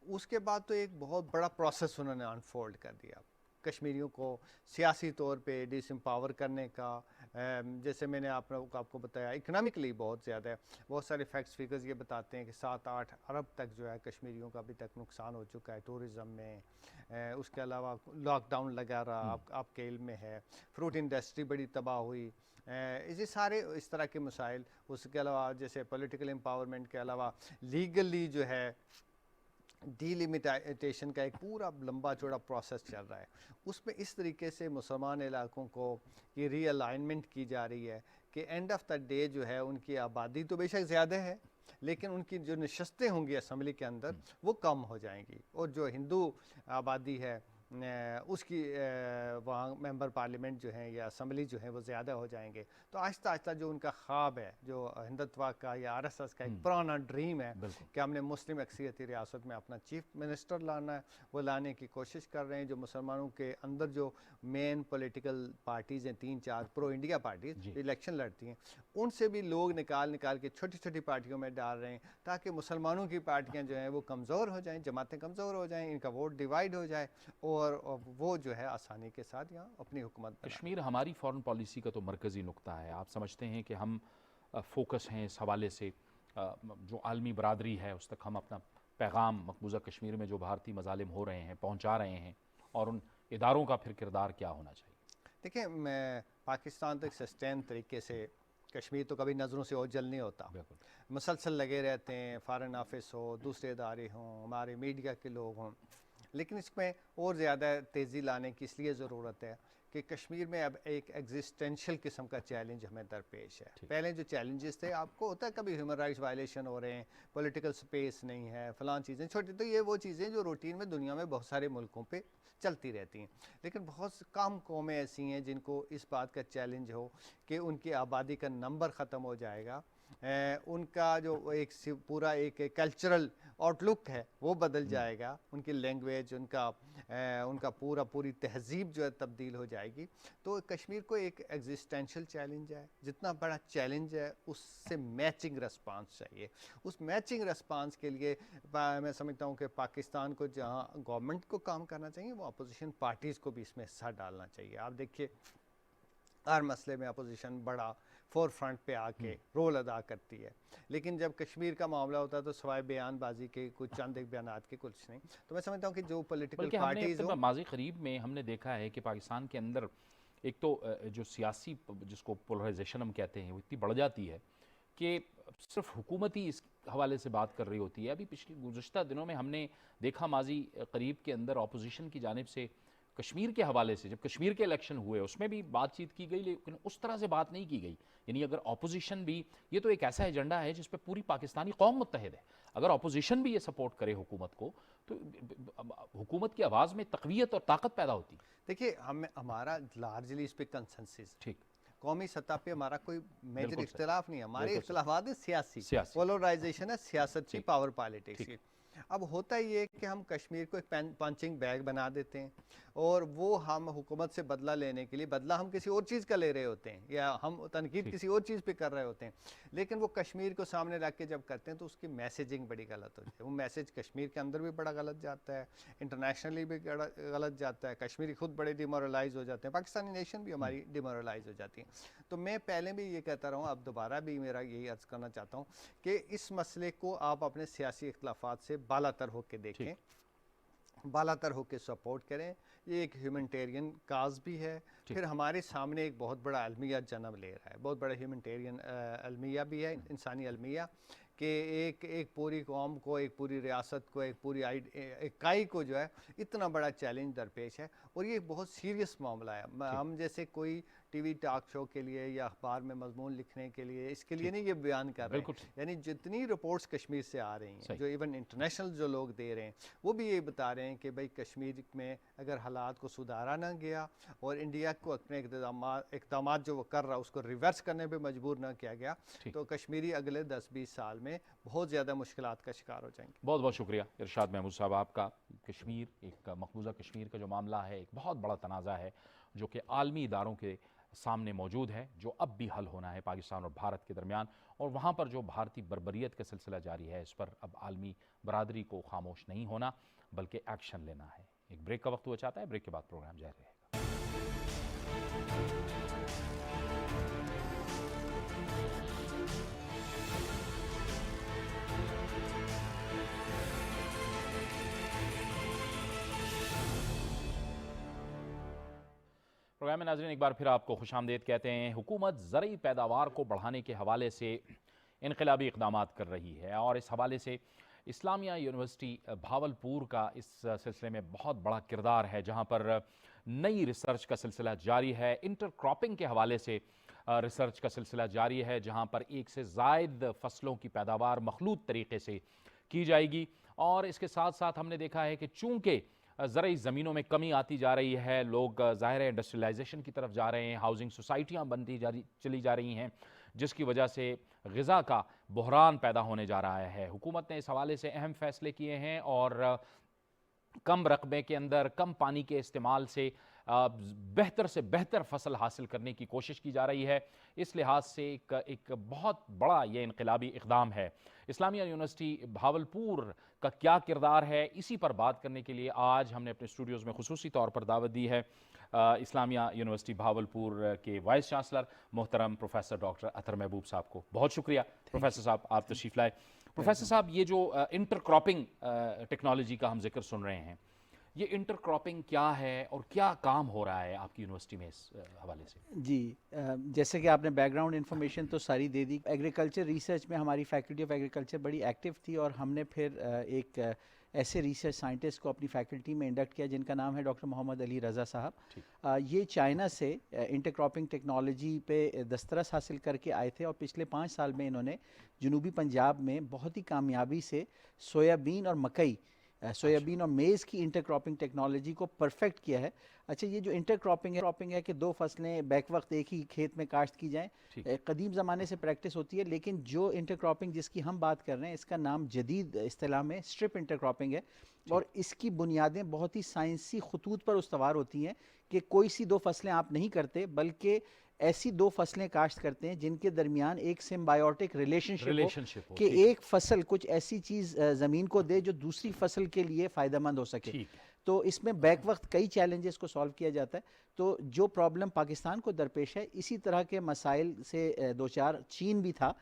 اس کے بعد تو ایک بہت بڑا پروسیس انہوں نے انفولڈ کر دیا کشمیریوں کو سیاسی طور پہ ڈس امپاور کرنے کا. جیسے میں نے آپ کو بتایا اکنامکلی بہت زیادہ ہے. بہت سارے فیکٹس فگرز یہ بتاتے ہیں کہ 7-8 ارب تک جو ہے کشمیریوں کا ابھی تک نقصان ہو چکا ہے ٹورزم میں. اس کے علاوہ لاک ڈاؤن لگا رہا، آپ کے علم میں ہے. فروٹ انڈسٹری بڑی تباہ ہوئی. یہ سارے اس طرح کے مسائل. اس کے علاوہ جیسے پولیٹیکل امپاورمنٹ کے علاوہ لیگلی جو ہے ڈی لمیٹیشن کا ایک پورا لمبا چوڑا پروسیس چل رہا ہے. اس میں اس طریقے سے مسلمان علاقوں کو یہ ری الائنمنٹ کی جا رہی ہے کہ اینڈ آف دا ڈے جو ہے ان کی آبادی تو بے شک زیادہ ہے لیکن ان کی جو نشستیں ہوں گی اسمبلی کے اندر وہ کم ہو جائیں گی. اور جو ہندو آبادی ہے اس کی وہاں ممبر پارلیمنٹ جو ہیں یا اسمبلی جو ہیں وہ زیادہ ہو جائیں گے، تو آہستہ آہستہ جو ان کا خواب ہے، جو ہندتوا کا یا آر ایس ایس کا ایک پرانا ڈریم ہے کہ ہم نے مسلم اکثریتی ریاست میں اپنا چیف منسٹر لانا ہے، وہ لانے کی کوشش کر رہے ہیں۔ جو مسلمانوں کے اندر جو مین پولیٹیکل پارٹیز ہیں 3-4 پرو انڈیا پارٹیز الیکشن لڑتی ہیں، ان سے بھی لوگ نکال کے چھوٹی چھوٹی پارٹیوں میں ڈال رہے ہیں تاکہ مسلمانوں کی پارٹیاں جو ہیں وہ کمزور ہو جائیں، جماعتیں کمزور ہو جائیں، ان کا ووٹ ڈیوائیڈ ہو جائے اور وہ جو ہے آسانی کے ساتھ یہاں اپنی حکومت بنائیں۔ کشمیر ہماری فورن پالیسی کا تو مرکزی نقطہ ہے، آپ سمجھتے ہیں کہ ہم فوکس ہیں اس حوالے سے، جو عالمی برادری ہے اس تک ہم اپنا پیغام مقبوضہ کشمیر میں جو بھارتی مظالم ہو رہے ہیں پہنچا رہے ہیں، اور ان اداروں کا پھر کردار کیا ہونا چاہیے؟ دیکھیں، میں پاکستان تک سسٹین طریقے سے کشمیر تو کبھی نظروں سے اوجھل نہیں ہوتا، مسلسل لگے رہتے ہیں، فارن آفس ہو، دوسرے ادارے ہوں، ہمارے میڈیا کے لوگ ہوں، لیکن اس میں اور زیادہ تیزی لانے کی اس لیے ضرورت ہے کہ کشمیر میں اب ایک ایگزسٹینشل قسم کا چیلنج ہمیں درپیش ہے۔ پہلے جو چیلنجز تھے، آپ کو ہوتا ہے کبھی ہیومن رائٹس وائلیشن ہو رہے ہیں، پولیٹیکل سپیس نہیں ہے، فلان چیزیں چھوٹی، تو یہ وہ چیزیں جو روٹین میں دنیا میں بہت سارے ملکوں پہ چلتی رہتی ہیں، لیکن بہت کم قومیں ایسی ہیں جن کو اس بات کا چیلنج ہو کہ ان کی آبادی کا نمبر ختم ہو جائے گا، ان کا جو ایک پورا ایک کلچرل آؤٹ لک ہے وہ بدل جائے گا، ان کی لینگویج، ان کا پوری تہذیب جو ہے تبدیل ہو جائے گی۔ تو کشمیر کو ایک ایگزسٹینشل چیلنج ہے، جتنا بڑا چیلنج ہے اس سے میچنگ ریسپانس چاہیے۔ اس میچنگ ریسپانس کے لیے میں سمجھتا ہوں کہ پاکستان کو جہاں گورنمنٹ کو کام کرنا چاہیے، وہ اپوزیشن پارٹیز کو بھی اس میں حصہ ڈالنا چاہیے۔ آپ دیکھیے ہر مسئلے میں اپوزیشن بڑا فور فرنٹ پہ آ کے رول ادا کرتی ہے، لیکن جب کشمیر کا معاملہ ہوتا ہے تو سوائے بیان بازی کے کچھ چند ایک بیانات کے کچھ نہیں۔ تو میں سمجھتا ہوں کہ جو پولیٹیکل پارٹیز ہوں، ماضی قریب میں ہم نے دیکھا ہے کہ پاکستان کے اندر ایک تو جو سیاسی جس کو پولرائزیشن ہم کہتے ہیں وہ اتنی بڑھ جاتی ہے کہ صرف حکومت ہی اس حوالے سے بات کر رہی ہوتی ہے۔ ابھی گزشتہ دنوں میں ہم نے دیکھا ماضی قریب کے اندر اپوزیشن کی جانب سے کشمیر کے حوالے سے، جب کشمیر کے الیکشن ہوئے اس میں بھی بات چیت کی گئی، لیکن اس طرح سے بات نہیں کی گئی۔ یعنی اگر اپوزیشن بھی، یہ تو ایک ایسا ایجنڈا ہے جس پہ پوری پاکستانی قوم متحد ہے، اگر اپوزیشن بھی یہ سپورٹ کرے حکومت کو تو حکومت کی آواز میں تقویت اور طاقت پیدا ہوتی ہے۔ دیکھیے ہمارا لارجلی اس پہ کنسنسس، ٹھیک، قومی سطح پہ ہمارا کوئی میجر اختلاف نہیں ہے، ہمارے اختلافات ہیں سیاسی، پولرائزیشن ہے سیاست کی، پاور پالیٹکس کی۔ اب ہوتا ہی ہے کہ ہم کشمیر کو ایک پنچنگ بیگ بنا دیتے ہیں، اور وہ ہم حکومت سے بدلہ لینے کے لیے، بدلہ ہم کسی اور چیز کا لے رہے ہوتے ہیں یا ہم تنقید کسی اور چیز پہ کر رہے ہوتے ہیں، لیکن وہ کشمیر کو سامنے رکھ کے جب کرتے ہیں تو اس کی میسیجنگ بڑی غلط ہوتی ہے۔ وہ میسیج کشمیر کے اندر بھی بڑا غلط جاتا ہے، انٹرنیشنلی بھی غلط جاتا ہے، کشمیری خود بڑے ڈیمورلائز ہو جاتے ہیں، پاکستانی نیشن بھی ہماری ڈیمورلائز ہو جاتی ہیں۔ تو میں پہلے بھی یہ کہتا رہا ہوں، اب دوبارہ بھی میرا یہی عرض کرنا چاہتا ہوں کہ اس مسئلے کو آپ اپنے سیاسی اختلافات سے بالا تر ہو کے دیکھیں، بالا تر ہو کے سپورٹ کریں۔ یہ ایک ہیومنٹیرین کاز بھی ہے، پھر ہمارے سامنے ایک بہت بڑا المیہ جنم لے رہا ہے، بہت بڑا ہیومنٹیرین المیہ بھی ہے، انسانی المیہ، کہ ایک پوری قوم کو، ایک پوری ریاست کو، ایک پوری اکائی کو جو ہے اتنا بڑا چیلنج درپیش ہے، اور یہ بہت سیریس معاملہ ہے۔ ہم جیسے کوئی ٹی وی ٹاک شو کے لیے یا اخبار میں مضمون لکھنے کے لیے اس کے لیے نہیں یہ بیان کر رہے ہیں، یعنی جتنی رپورٹس کشمیر سے آ رہی ہیں، جو ایون انٹرنیشنل جو لوگ دے رہے ہیں، وہ بھی یہ بتا رہے ہیں کہ بھئی کشمیر میں اگر حالات کو سدھارا نہ گیا اور انڈیا کو اپنے اقدامات جو وہ کر رہا اس کو ریورس کرنے پہ مجبور نہ کیا گیا، تو کشمیری اگلے 10-20 سال میں بہت زیادہ مشکلات کا شکار ہو جائیں گے۔ بہت بہت شکریہ ارشاد محمود صاحب آپ کا۔ کشمیر، ایک مقبوضہ کشمیر کا جو معاملہ ہے، ایک بہت بڑا تنازع ہے جو کہ عالمی اداروں کے سامنے موجود ہے، جو اب بھی حل ہونا ہے پاکستان اور بھارت کے درمیان، اور وہاں پر جو بھارتی بربریت کا سلسلہ جاری ہے، اس پر اب عالمی برادری کو خاموش نہیں ہونا بلکہ ایکشن لینا ہے۔ ایک بریک کا وقت ہوا چاہتا ہے، بریک کے بعد پروگرام جاری رہے گا۔ پروگرام میں ناظرین ایک بار پھر آپ کو خوش آمدید کہتے ہیں۔ حکومت زرعی پیداوار کو بڑھانے کے حوالے سے انقلابی اقدامات کر رہی ہے، اور اس حوالے سے اسلامیہ یونیورسٹی بھاولپور کا اس سلسلے میں بہت بڑا کردار ہے، جہاں پر نئی ریسرچ کا سلسلہ جاری ہے۔ انٹر کراپنگ کے حوالے سے ریسرچ کا سلسلہ جاری ہے، جہاں پر ایک سے زائد فصلوں کی پیداوار مخلوط طریقے سے کی جائے گی، اور اس کے ساتھ ساتھ ہم نے دیکھا ہے کہ چونکہ زرعی زمینوں میں کمی آتی جا رہی ہے، لوگ ظاہر ہے انڈسٹریلائزیشن کی طرف جا رہے ہیں، ہاؤسنگ سوسائٹیاں بنتی چلی جا رہی ہیں، جس کی وجہ سے غذا کا بحران پیدا ہونے جا رہا ہے۔ حکومت نے اس حوالے سے اہم فیصلے کیے ہیں اور کم رقبے کے اندر کم پانی کے استعمال سے بہتر سے بہتر فصل حاصل کرنے کی کوشش کی جا رہی ہے۔ اس لحاظ سے ایک بہت بڑا یہ انقلابی اقدام ہے۔ اسلامیہ یونیورسٹی بھاولپور کا کیا کردار ہے، اسی پر بات کرنے کے لیے آج ہم نے اپنے اسٹوڈیوز میں خصوصی طور پر دعوت دی ہے اسلامیہ یونیورسٹی بھاولپور کے وائس چانسلر محترم پروفیسر ڈاکٹر اطہر محبوب صاحب کو۔ بہت شکریہ پروفیسر صاحب، آپ تشریف لائے۔ پروفیسر صاحب، یہ جو انٹر کراپنگ ٹیکنالوجی کا ہم ذکر سن رہے ہیں، یہ انٹر کراپنگ کیا ہے اور کیا کام ہو رہا ہے آپ کی یونیورسٹی میں اس حوالے سے؟ جی، جیسے کہ آپ نے بیک گراؤنڈ انفارمیشن تو ساری دے دی۔ ایگریکلچر ریسرچ میں ہماری فیکلٹی آف ایگریکلچر بڑی ایکٹیو تھی اور ہم نے پھر ایک ایسے ریسرچ سائنٹسٹ کو اپنی فیکلٹی میں انڈکٹ کیا جن کا نام ہے ڈاکٹر محمد علی رضا صاحب۔ یہ چائنا سے انٹر کراپنگ ٹیکنالوجی پہ دسترس حاصل کر کے آئے تھے اور پچھلے 5 سال میں انہوں نے جنوبی پنجاب میں بہت ہی کامیابی سے سویابین اور مکئی، سویابین اور میز کی انٹر کراپنگ ٹیکنالوجی کو پرفیکٹ کیا ہے۔ اچھا، یہ جو انٹر کراپنگ ہے کہ 2 فصلیں بیک وقت ایک ہی کھیت میں کاشت کی جائیں، قدیم زمانے سے پریکٹس ہوتی ہے، لیکن جو انٹر کراپنگ جس کی ہم بات کر رہے ہیں اس کا نام جدید اصطلاح میں اسٹرپ انٹر کراپنگ ہے، اور اس کی بنیادیں بہت ہی سائنسی خطوط پر استوار ہوتی ہیں کہ کوئی سی 2 فصلیں آپ نہیں کرتے بلکہ ایسی 2 فصلیں کاشت کرتے ہیں جن کے درمیان ایک سمبائیوٹک ریلیشن شپ ہو کہ ایک فصل کچھ ایسی چیز زمین کو دے جو دوسری فصل کے لیے فائدہ مند ہو سکے۔ تو اس میں بیک وقت کئی چیلنجز کو سالو کیا جاتا ہے۔ تو جو پرابلم پاکستان کو درپیش ہے، اسی طرح کے مسائل سے دوچار چین بھی تھا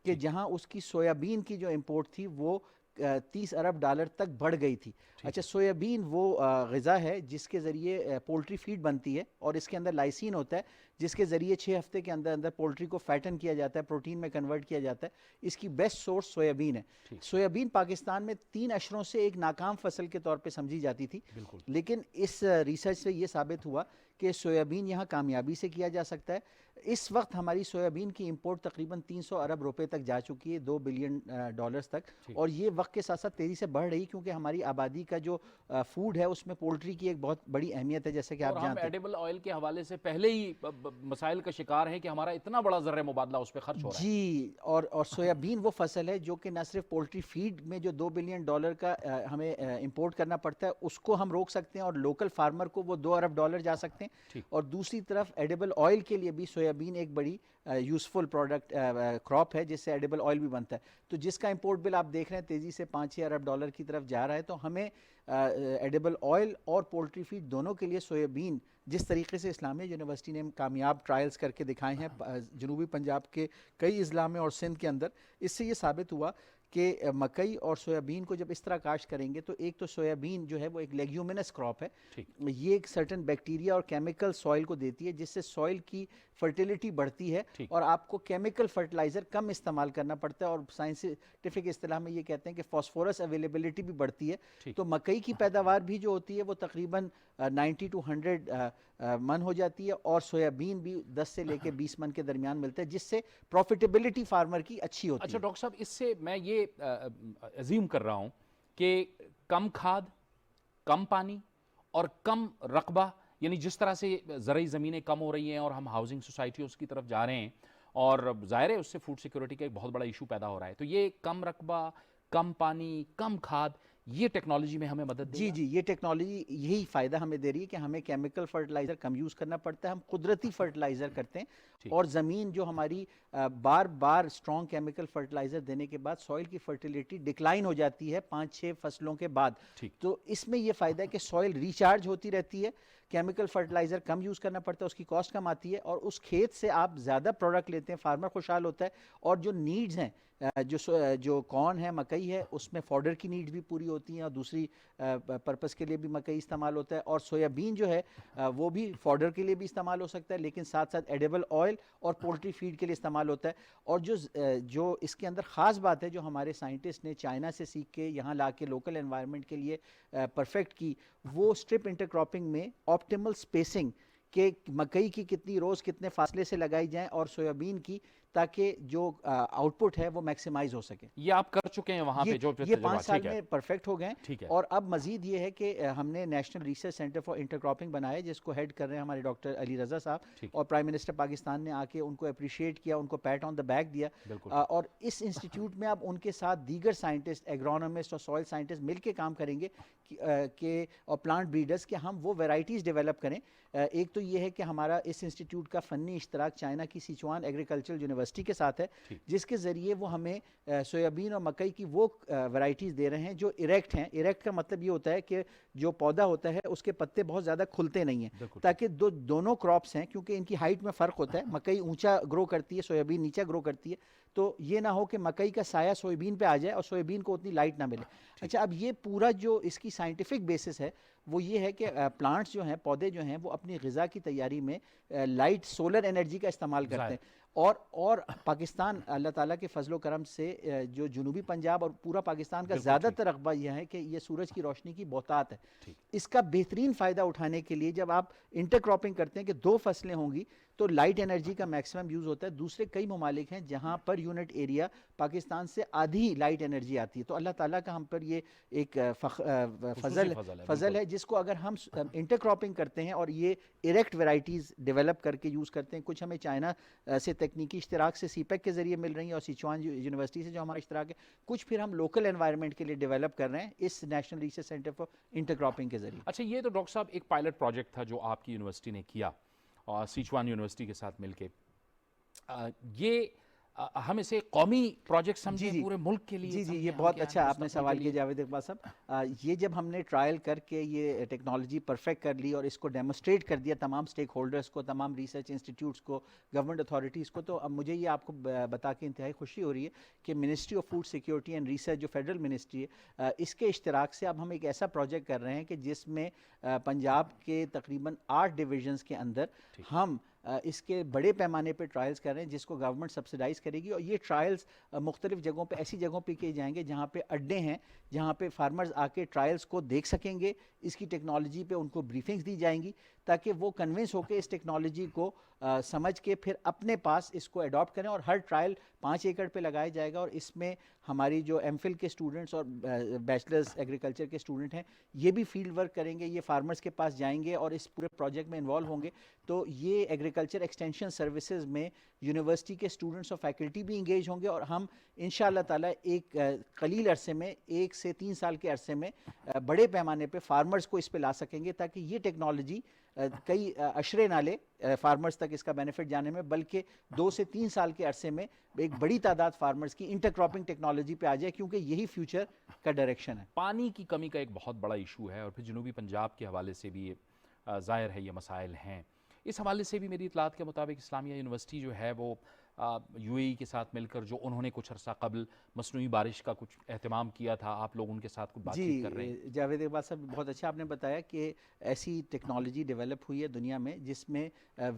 کہ جہاں اس کی سویابین کی جو امپورٹ تھی وہ $30 ارب تک بڑھ گئی تھی۔ اچھا، سویابین وہ غذا ہے جس کے ذریعے پولٹری فیڈ بنتی ہے اور اس کے اندر لائسین ہوتا ہے جس کے ذریعے 6 ہفتے کے اندر پولٹری کو فیٹن کیا جاتا ہے، پروٹین میں کنورٹ کیا جاتا ہے۔ اس کی بیسٹ سورس سویابین ہے۔ سویابین پاکستان میں 3 اشروں سے ایک ناکام فصل کے طور پہ سمجھی جاتی تھی، لیکن اس ریسرچ سے یہ ثابت ہوا کہ سویابین یہاں کامیابی سے کیا جا سکتا ہے۔ اس وقت ہماری سویابین کی امپورٹ تقریباً $300 ارب تک جا چکی ہے، $2 بلین تک، اور یہ وقت کے ساتھ ساتھ تیزی سے بڑھ رہی کیونکہ ہماری آبادی کا جو فوڈ ہے اس میں پولٹری کی ایک بہت بڑی اہمیت ہے، جیسے کہ آپ جانتے ہیں۔ ہم ایڈیبل آئل کے حوالے سے پہلے ہی مسائل کا شکار ہیں کہ ہمارا اتنا بڑا ذرہ مبادلہ اس پہ خرچ ہو رہا ہے۔ جی، اور سویابین وہ فصل ہے جو کہ نہ صرف پولٹری فیڈ میں جو $2 بلین کا ہمیں امپورٹ کرنا پڑتا ہے اس کو ہم روک سکتے ہیں اور لوکل فارمر کو وہ $2 ارب جا سکتے ہیں، اور دوسری طرف ایڈیبل آئل کے لیے بھی سویابین ایک بڑی یوزفل پروڈکٹ کراپ ہے جس سے ایڈیبل آئل بھی بنتا ہے۔ تو جس کا امپورٹ بل آپ دیکھ رہے ہیں تیزی سے $5-6 ارب کی طرف جا رہا ہے، تو ہمیں ایڈیبل آئل اور پولٹری فیڈ دونوں کے لیے سویابین، جس طریقے سے اسلامیہ یونیورسٹی نے کامیاب ٹرائلز کر کے دکھائے ہیں جنوبی پنجاب کے کئی اضلاع میں اور سندھ کے اندر، اس سے یہ ثابت ہوا کہ مکئی اور سویابین کو جب اس طرح کاشت کریں گے تو ایک تو سویابین جو ہے وہ ایک لیگیومینس کراپ ہے، یہ ایک سرٹن بیکٹیریا اور کیمیکل سوائل کو دیتی ہے جس سے سوائل کی فرٹیلیٹی بڑھتی ہے اور آپ کو کیمیکل فرٹیلائزر کم استعمال کرنا پڑتا ہے، اور سائنٹیفک اصطلاح میں یہ کہتے ہیں کہ فاسفورس اویلیبلٹی بھی بڑھتی ہے۔ تو مکئی کی پیداوار بھی جو ہوتی ہے وہ تقریباً 90 to 100 من ہو جاتی ہے، اور سویابین بھی 10 سے لے کے 20 من کے درمیان ملتا ہے، جس سے پروفیٹیبلٹی فارمر کی اچھی ہوتی ہے۔ اچھا ڈاکٹر صاحب، اس سے میں یہ عزیم کر رہا ہوں کہ کم کھاد، کم پانی اور کم رقبہ، یعنی جس طرح سے زرعی زمینیں کم ہو رہی ہیں اور ہم ہاؤسنگ سوسائٹیوں کی طرف جا رہے ہیں، اور ظاہر ہے اس سے فوڈ سیکورٹی کا ایک بہت بڑا ایشو پیدا ہو رہا ہے، تو یہ کم رقبہ، کم پانی، کم کھاد، یہ ٹیکنالوجی میں ہمیں مدد دے گا؟ جی، یہ ٹیکنالوجی یہی فائدہ ہمیں دے رہی ہے کہ ہمیں کیمیکل فرٹیلائزر کم یوز کرنا پڑتا ہے، ہم قدرتی فرٹیلائزر کرتے ہیں، اور زمین جو ہماری بار بار اسٹرانگ کیمیکل فرٹیلائزر دینے کے بعد سوائل کی فرٹیلیٹی ڈکلائن ہو جاتی ہے 5-6 فصلوں کے بعد۔ تو اس میں یہ فائدہ ہے کہ سوائل ریچارج ہوتی رہتی ہے، کیمیکل فرٹیلائزر کم یوز کرنا پڑتا ہے، اس کی کاسٹ کم آتی ہے، اور اس کھیت سے آپ زیادہ پروڈکٹ لیتے ہیں، فارمر خوشحال ہوتا ہے، اور جو نیڈز ہیں جو کارن ہے، مکئی ہے، اس میں فوڈر کی نیڈز بھی پوری ہوتی ہیں، اور دوسری پرپس کے لیے بھی مکئی استعمال ہوتا ہے، اور سویابین جو ہے وہ بھی فوڈر کے لیے بھی استعمال ہو سکتا ہے، لیکن ساتھ ساتھ ایڈیبل آئل اور پولٹری فیڈ کے لیے استعمال ہوتا ہے۔ اور جو اس کے اندر خاص بات ہے جو ہمارے سائنٹسٹ نے چائنا سے سیکھ کے یہاں لا کے لوکل انوائرمنٹ کے لیے پرفیکٹ کی، وہ اسٹرپ انٹر کراپنگ میں آپٹیمل سپیسنگ کہ مکئی کی کتنی روز کتنے فاصلے سے لگائی جائیں اور سویابین کی تاکہ جو آؤٹ پٹ ہے وہ میکسیمائز ہو سکے. یہ آپ کر چکے ہیں وہاں پہ جو یہ 5 سال میں پرفیکٹ ہو گئے. ٹھیک ہے. اور اب مزید یہ ہے کہ ہم نے national research centre for intercropping بنایا جس کو ہیڈ کر رہے ہیں ہمارے ڈاکٹر علی رضا صاحب, اور پرائم منسٹر پاکستان نے آ کے ان کو اپریشیٹ کیا, ان کو پیٹ آن دا بیک دیا. اور اس انسٹیٹیوٹ میں اب ان کے ساتھ دیگر سائنٹسٹ, ایگرونومسٹ اور سوائل سائنٹسٹ مل کے کام کریں گے کہ اور پلانٹ بریڈرز کہ ہم وہ ویرائٹیز ڈیولپ کریں. ایک تو یہ ہے کہ ہمارا اس انسٹیٹیوٹ کا فنی اشتراک چائنا کی سیچوان ایگریکلچرل یونیورسٹی کے ساتھ ہے, جس کے ذریعے وہ ہمیں سویابین اور مکئی کی وہ ویرائٹیز دے رہے ہیں جو اریکٹ ہیں. اریکٹ کا مطلب یہ ہوتا ہے کہ جو پودا ہوتا ہے اس کے پتے بہت زیادہ کھلتے نہیں ہیں, تاکہ دونوں کراپس ہیں کیونکہ ان کی ہائٹ میں فرق ہوتا ہے, مکئی اونچا گرو کرتی ہے, سویابین نیچا گرو کرتی ہے, تو یہ نہ ہو کہ مکئی کا سایہ سویابین پہ آ جائے اور سویابین کو اتنی لائٹ نہ ملے. اچھا, اب یہ پورا جو اس کی سائنٹیفک بیسس ہے وہ یہ ہے کہ پلانٹس جو ہیں, پودے جو ہیں, وہ اپنی غذا کی تیاری میں لائٹ سولر انرجی کا استعمال کرتے ہیں. اور پاکستان اللہ تعالیٰ کے فضل و کرم سے جو جنوبی پنجاب اور پورا پاکستان کا زیادہ تر رقبہ یہ ہے کہ یہ سورج کی روشنی کی بہتات ہے. اس کا بہترین فائدہ اٹھانے کے لیے جب آپ انٹر کراپنگ کرتے ہیں کہ 2 فصلیں ہوں گی تو لائٹ انرجی کا میکسیمم یوز ہوتا ہے. دوسرے کئی ممالک ہیں جہاں پر یونٹ ایریا پاکستان سے آدھی لائٹ انرجی آتی ہے. تو اللہ تعالیٰ کا ہم پر یہ ایک فضل ہے جس کو اگر ہم انٹر کراپنگ کرتے ہیں اور یہ اریکٹ ویرائٹیز ڈیولپ کر کے یوز کرتے ہیں, کچھ ہمیں چائنا سے تکنیکی اشتراک سے سی پیک کے ذریعے مل رہی ہیں اور سیچوان یونیورسٹی سے جو ہمارا اشتراک ہے, کچھ پھر ہم لوکل انوائرمنٹ کے لیے ڈیولپ کر رہے ہیں اس national research centre for intercropping کے ذریعے. اچھا, یہ تو ڈاکٹر صاحب ایک پائلٹ پروجیکٹ تھا جو آپ کی یونیورسٹی نے کیا اور سیچوان یونیورسٹی کے ساتھ مل کے, یہ ہم اسے قومی پروجیکٹ سمجھیں پورے ملک کے لیے. جی, یہ بہت اچھا آپ نے سوال کیا جاوید اقبال صاحب. یہ جب ہم نے ٹرائل کر کے یہ ٹیکنالوجی پرفیکٹ کر لی اور اس کو ڈیمونسٹریٹ کر دیا تمام سٹیک ہولڈرز کو, تمام ریسرچ انسٹیٹیوٹس کو, گورنمنٹ اتھارٹیز کو, تو اب مجھے یہ آپ کو بتا کے انتہائی خوشی ہو رہی ہے کہ ministry of food security and research جو فیڈرل منسٹری ہے, اس کے اشتراک سے اب ہم ایک ایسا پروجیکٹ کر رہے ہیں کہ جس میں پنجاب کے تقریباً 8 ڈویژنز کے اندر ہم اس کے بڑے پیمانے پہ ٹرائلز کر رہے ہیں جس کو گورنمنٹ سبسیڈائز کرے گی. اور یہ ٹرائلز مختلف جگہوں پہ, ایسی جگہوں پہ کیے جائیں گے جہاں پہ اڈے ہیں, جہاں پہ فارمرز آ کے ٹرائلز کو دیکھ سکیں گے, اس کی ٹیکنالوجی پہ ان کو بریفنگز دی جائیں گی تاکہ وہ کنونس ہو کے اس ٹیکنالوجی کو سمجھ کے پھر اپنے پاس اس کو اڈاپٹ کریں. اور ہر ٹرائل 5 ایکڑ پہ لگایا جائے گا اور اس میں ہماری جو ایم فل کے اسٹوڈنٹس اور بیچلرز ایگریکلچر کے اسٹوڈنٹ ہیں یہ بھی فیلڈ ورک کریں گے, یہ فارمرز کے پاس جائیں گے اور اس پورے پروجیکٹ میں انوالو ہوں گے. تو یہ ایگریکلچر ایکسٹینشن سروسز میں یونیورسٹی کے اسٹوڈنٹس اور فیکلٹی بھی انگیج ہوں گے اور ہم انشاءاللہ تعالیٰ ایک قلیل عرصے میں 1 سے 3 سال کے عرصے میں بڑے پیمانے پہ فارمرز کو اس پہ لا سکیں گے تاکہ یہ ٹیکنالوجی کئی اشرے نالے فارمرز تک اس کا بینیفٹ جانے میں, بلکہ 2 سے 3 سال کے عرصے میں ایک بڑی تعداد فارمرز کی انٹر کراپنگ ٹیکنالوجی پہ آ جائے, کیونکہ یہی فیوچر کا ڈائریکشن ہے. پانی کی کمی کا ایک بہت بڑا ایشو ہے اور پھر جنوبی پنجاب کے حوالے سے بھی ظاہر ہے یہ مسائل ہیں. اس حوالے سے بھی میری اطلاعات کے مطابق اسلامیہ یونیورسٹی جو ہے وہ یو اے ای کے ساتھ مل کر جو انہوں نے کچھ عرصہ قبل مصنوعی بارش کا کچھ اہتمام کیا تھا, آپ لوگ ان کے ساتھ کچھ بات چیت کر رہے ہیں. جاوید اقبال صاحب بہت اچھا آپ نے بتایا کہ ایسی ٹیکنالوجی ڈیولپ ہوئی ہے دنیا میں جس میں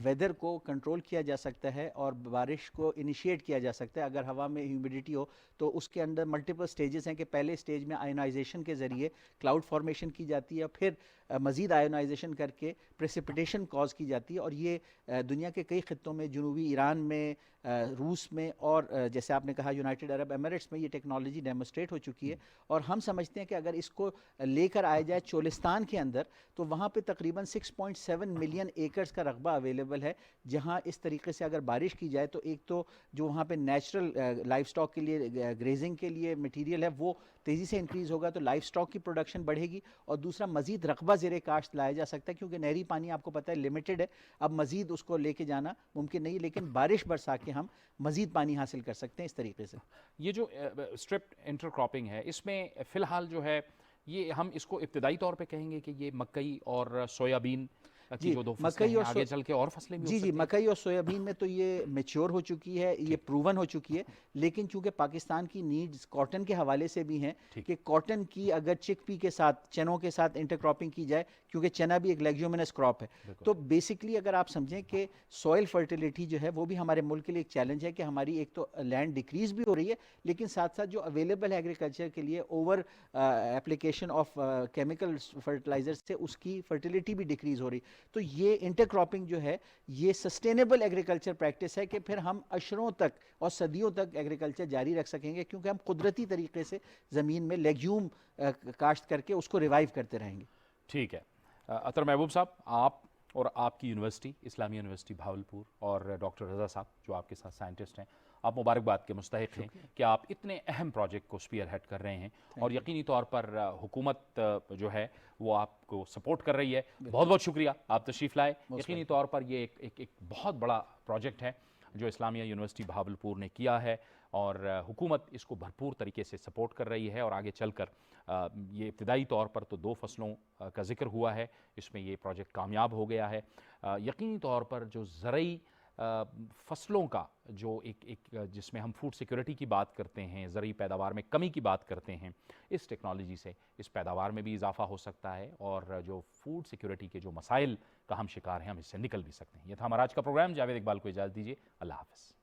ویدر کو کنٹرول کیا جا سکتا ہے اور بارش کو انیشیٹ کیا جا سکتا ہے. اگر ہوا میں ہیومیڈیٹی ہو تو اس کے اندر ملٹیپل سٹیجز ہیں کہ پہلے سٹیج میں آئونائزیشن کے ذریعے کلاؤڈ فارمیشن کی جاتی ہے, پھر مزید آئونائزیشن کر کے پریسپیٹیشن کاز کی جاتی ہے. اور یہ دنیا کے کئی خطوں میں, جنوبی ایران میں, روس میں اور جیسے آپ نے کہا یونائٹڈ عرب ایمریٹس میں یہ ٹیکنالوجی ڈیمونسٹریٹ ہو چکی ہے. اور ہم سمجھتے ہیں کہ اگر اس کو لے کر آیا جائے چولستان کے اندر تو وہاں پہ تقریباً 6.7 ملین ایکڑز کا رقبہ اویلیبل ہے, جہاں اس طریقے سے اگر بارش کی جائے تو ایک تو جو وہاں پہ نیچرل لائف سٹاک کے لیے گریزنگ کے لیے مٹیریل ہے وہ تیزی سے انکریز ہوگا, تو لائف سٹاک کی پروڈکشن بڑھے گی, اور دوسرا مزید رقبہ زیر کاشت لایا جا سکتا ہے کیونکہ نہری پانی آپ کو پتہ ہے لمیٹڈ ہے, اب مزید اس کو لے کے جانا ممکن نہیں, لیکن بارش برسا کے ہم مزید پانی حاصل کر سکتے ہیں اس طریقے سے. یہ جو اسٹرپڈ انٹر کراپنگ ہے اس میں فی الحال جو ہے یہ ہم اس کو ابتدائی طور پہ کہیں گے کہ یہ مکئی اور سویابین جی, مکئی اور آگے چل کے اور فصلیں بھی جی مکئی اور سویابین میں تو یہ میچور ہو چکی ہے, یہ پروون ہو چکی ہے, لیکن چونکہ پاکستان کی نیڈز کاٹن کے حوالے سے بھی ہیں کہ کاٹن کی اگر چک پی کے ساتھ, چنوں کے ساتھ انٹر کراپنگ کی جائے, کیونکہ چنا بھی ایک لیگیومینس کراپ ہے, تو بیسکلی اگر آپ سمجھیں کہ سوئل فرٹیلیٹی جو ہے وہ بھی ہمارے ملک کے لیے ایک چیلنج ہے کہ ہماری ایک تو لینڈ ڈیکریز بھی ہو رہی ہے, لیکن ساتھ ساتھ جو اویلیبل ہے ایگریکلچر کے لیے over application of chemical fertilizer سے اس کی فرٹیلیٹی بھی ڈیکریز ہو رہی. تو یہ انٹر کراپنگ جو ہے یہ سسٹینیبل ایگریکلچر پریکٹس ہے کہ پھر ہم اشروں تک اور صدیوں تک ایگریکلچر جاری رکھ سکیں گے، کیونکہ ہم قدرتی طریقے سے زمین میں لیگیوم کاشت کر کے اس کو ریوائیو کرتے رہیں گے۔ ٹھیک ہے، اطہر محبوب صاحب، آپ اور آپ کی یونیورسٹی اسلامیہ یونیورسٹی بھاولپور اور ڈاکٹر رضا صاحب جو آپ کے ساتھ سائنٹسٹ ہیں، آپ مبارکباد کے مستحق ہیں کہ آپ اتنے اہم پروجیکٹ کو اسپیئر ہیڈ کر رہے ہیں، اور یقینی طور پر حکومت جو ہے وہ آپ کو سپورٹ کر رہی ہے۔ بہت بہت شکریہ، آپ تشریف لائے۔ یقینی طور پر یہ ایک بہت بڑا پروجیکٹ ہے جو اسلامیہ یونیورسٹی بھاولپور نے کیا ہے، اور حکومت اس کو بھرپور طریقے سے سپورٹ کر رہی ہے، اور آگے چل کر یہ ابتدائی طور پر تو 2 فصلوں کا ذکر ہوا ہے، اس میں یہ پروجیکٹ کامیاب ہو گیا ہے۔ یقینی طور پر جو زرعی فصلوں کا جو ایک جس میں ہم فوڈ سیکورٹی کی بات کرتے ہیں، زرعی پیداوار میں کمی کی بات کرتے ہیں، اس ٹیکنالوجی سے اس پیداوار میں بھی اضافہ ہو سکتا ہے، اور جو فوڈ سیکورٹی کے جو مسائل کا ہم شکار ہیں ہم اس سے نکل بھی سکتے ہیں۔ یہ تھا ہمارا آج کا پروگرام۔ جاوید اقبال کو اجازت دیجیے، اللہ حافظ۔